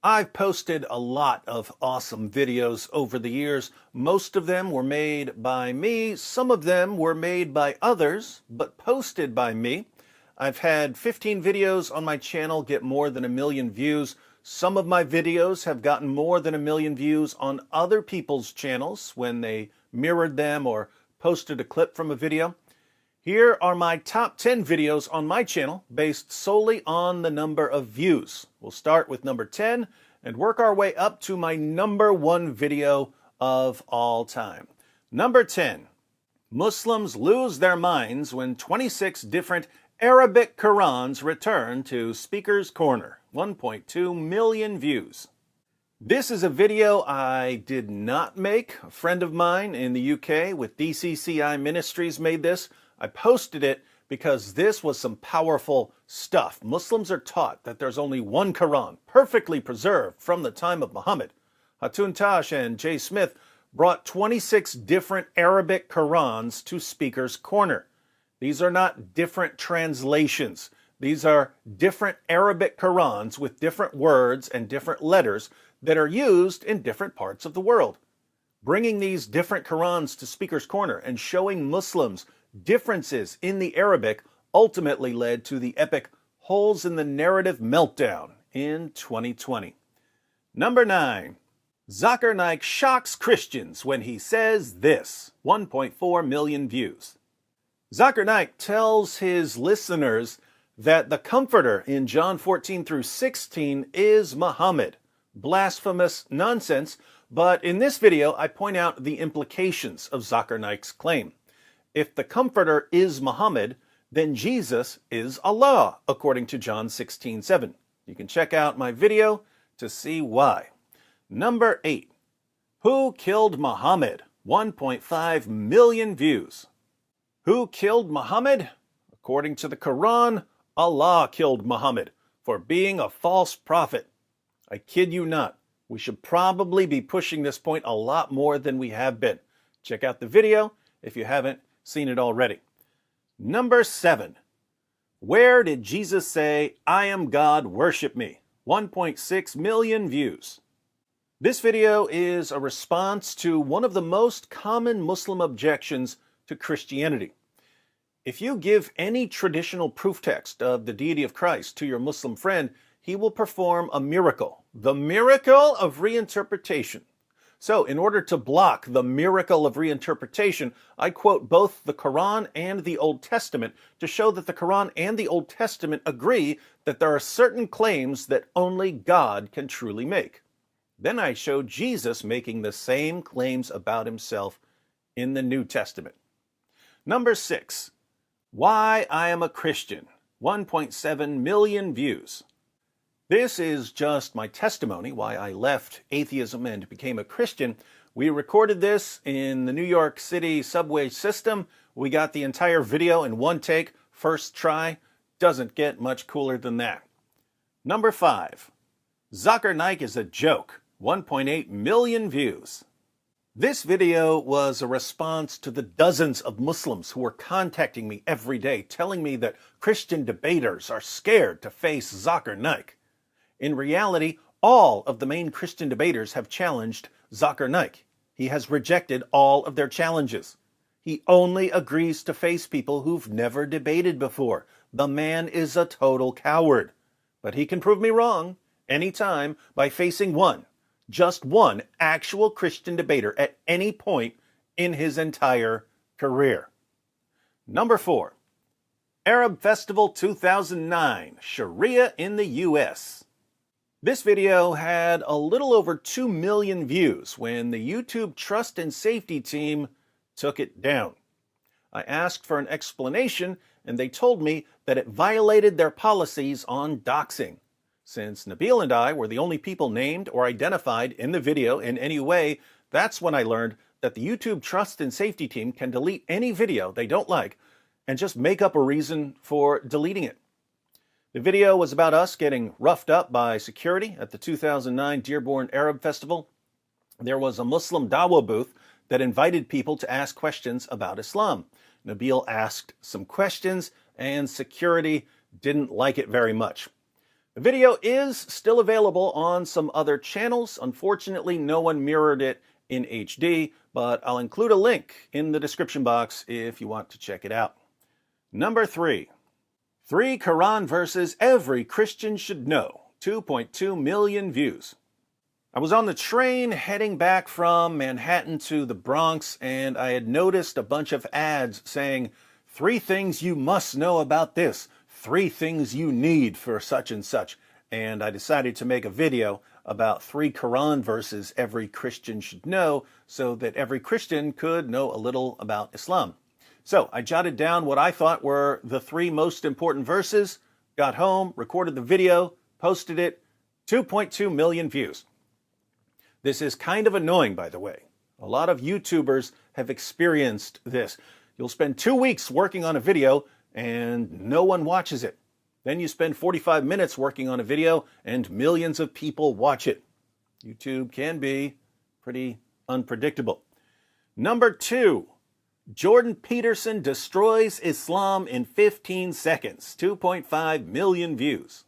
I've posted a lot of awesome videos over the years. Most of them were made by me. Some of them were made by others, but posted by me. I've had 15 videos on my channel get more than 1 million views. Some of my videos have gotten more than 1 million views on other people's channels when they mirrored them or posted a clip from a video. Here are my top 10 videos on my channel based solely on the number of views. We'll start with number 10 and work our way up to my number 1 video of all time. Number 10. Muslims lose their minds when 26 different Arabic Qurans return to Speaker's Corner. 1.2 million views. This is a video I did not make. A friend of mine in the UK with DCCI Ministries made this. I posted it because this was some powerful stuff. Muslims are taught that there's only one Quran, perfectly preserved from the time of Muhammad. Hatun Tash and Jay Smith brought 26 different Arabic Qurans to Speaker's Corner. These are not different translations. These are different Arabic Qurans with different words and different letters that are used in different parts of the world. Bringing these different Qurans to Speaker's Corner and showing Muslims differences in the Arabic ultimately led to the epic Holes in the Narrative meltdown in 2020. Number 9. Zakir Naik shocks Christians when he says this. 1.4 million views. Zakir Naik tells his listeners that the Comforter in John 14 through 16 is Muhammad. Blasphemous nonsense, but in this video I point out the implications of Zakir Naik's claim. If the Comforter is Muhammad, then Jesus is Allah, according to John 16:7. You can check out my video to see why. Number 8. Who killed Muhammad? 1.5 million views. Who killed Muhammad? According to the Quran, Allah killed Muhammad for being a false prophet. I kid you not. We should probably be pushing this point a lot more than we have been. Check out the video if you haven't seen it already. Number 7. Where did Jesus say, "I am God, worship me"? 1.6 million views. This video is a response to one of the most common Muslim objections to Christianity. If you give any traditional proof text of the deity of Christ to your Muslim friend, he will perform a miracle, the miracle of reinterpretation. So, in order to block the miracle of reinterpretation, I quote both the Quran and the Old Testament to show that the Quran and the Old Testament agree that there are certain claims that only God can truly make. Then I show Jesus making the same claims about himself in the New Testament. Number 6. Why I am a Christian. 1.7 million views. This is just my testimony why I left atheism and became a Christian. We recorded this in the New York City subway system. We got the entire video in one take, first try. Doesn't get much cooler than that. Number 5. Zakir Naik is a joke. 1.8 million views. This video was a response to the dozens of Muslims who were contacting me every day, telling me that Christian debaters are scared to face Zakir Naik. In reality, all of the main Christian debaters have challenged Zakir Naik. He has rejected all of their challenges. He only agrees to face people who've never debated before. The man is a total coward. But he can prove me wrong anytime by facing one, just one actual Christian debater at any point in his entire career. Number 4. Arab Festival 2009, Sharia in the U.S. This video had a little over 2 million views when the YouTube Trust and Safety team took it down. I asked for an explanation and they told me that it violated their policies on doxing. Since Nabil and I were the only people named or identified in the video in any way, that's when I learned that the YouTube Trust and Safety team can delete any video they don't like and just make up a reason for deleting it. The video was about us getting roughed up by security at the 2009 Dearborn Arab Festival. There was a Muslim dawah booth that invited people to ask questions about Islam. Nabil asked some questions and security didn't like it very much. The video is still available on some other channels. Unfortunately, no one mirrored it in HD, but I'll include a link in the description box if you want to check it out. Number 3. 3 Quran verses every Christian should know. 2.2 million views. I was on the train heading back from Manhattan to the Bronx, and I had noticed a bunch of ads saying, 3 things you must know about this, 3 things you need for such and such. And I decided to make a video about 3 Quran verses every Christian should know so that every Christian could know a little about Islam. So I jotted down what I thought were the 3 most important verses, got home, recorded the video, posted it, 2.2 million views. This is kind of annoying, by the way. A lot of YouTubers have experienced this. You'll spend 2 weeks working on a video and no one watches it. Then you spend 45 minutes working on a video and millions of people watch it. YouTube can be pretty unpredictable. Number 2, Jordan Peterson destroys Islam in 15 seconds. 2.5 million views.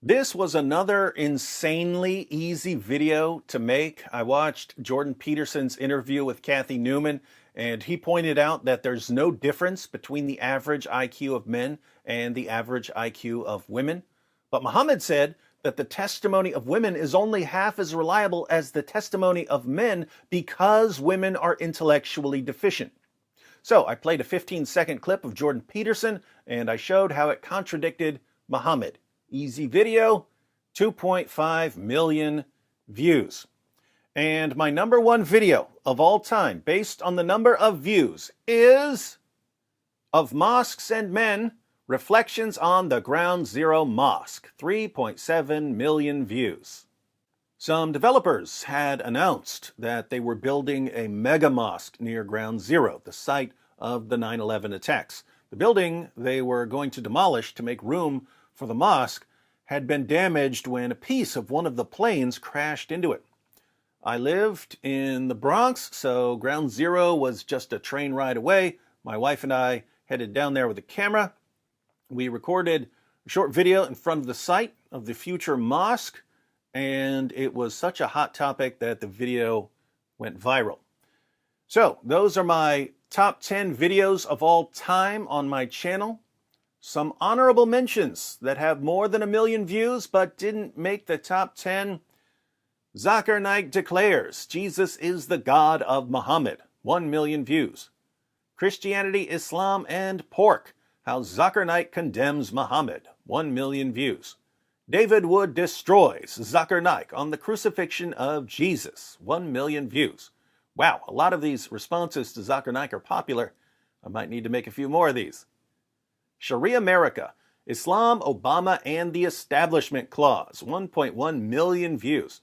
This was another insanely easy video to make. I watched Jordan Peterson's interview with Kathy Newman, and he pointed out that there's no difference between the average IQ of men and the average IQ of women. But Muhammad said that the testimony of women is only half as reliable as the testimony of men because women are intellectually deficient. So I played a 15-second clip of Jordan Peterson, and I showed how it contradicted Muhammad. Easy video, 2.5 million views. And my number 1 video of all time, based on the number of views, is of Mosques and Men, Reflections on the Ground Zero Mosque, 3.7 million views. Some developers had announced that they were building a mega mosque near Ground Zero, the site of the 9/11 attacks. The building they were going to demolish to make room for the mosque had been damaged when a piece of one of the planes crashed into it. I lived in the Bronx, so Ground Zero was just a train ride away. My wife and I headed down there with a camera. We recorded a short video in front of the site of the future mosque, and it was such a hot topic that the video went viral. So those are my top 10 videos of all time on my channel. Some honorable mentions that have more than 1 million views but didn't make the top 10. Zakir Naik declares Jesus is the God of Muhammad, 1 million views. Christianity, Islam, and Pork, how Zakir Naik condemns Muhammad, 1 million views. David Wood destroys Zakir Naik on the crucifixion of Jesus, 1 million views. Wow, a lot of these responses to Zakir Naik are popular. I might need to make a few more of these. Sharia America, Islam, Obama, and the Establishment Clause, 1.1 million views.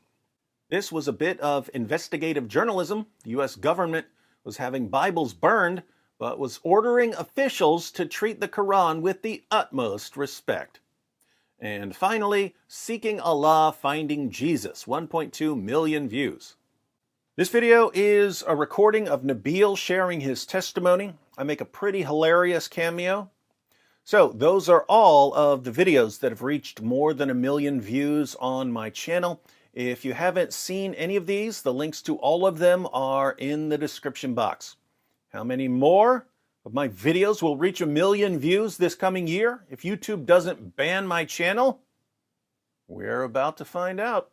This was a bit of investigative journalism. The U.S. government was having Bibles burned, but was ordering officials to treat the Quran with the utmost respect. And finally, Seeking Allah, Finding Jesus, 1.2 million views. This video is a recording of Nabil sharing his testimony. I make a pretty hilarious cameo. So those are all of the videos that have reached more than 1 million views on my channel. If you haven't seen any of these, the links to all of them are in the description box. How many more of my videos will reach 1 million views this coming year if YouTube doesn't ban my channel? We're about to find out.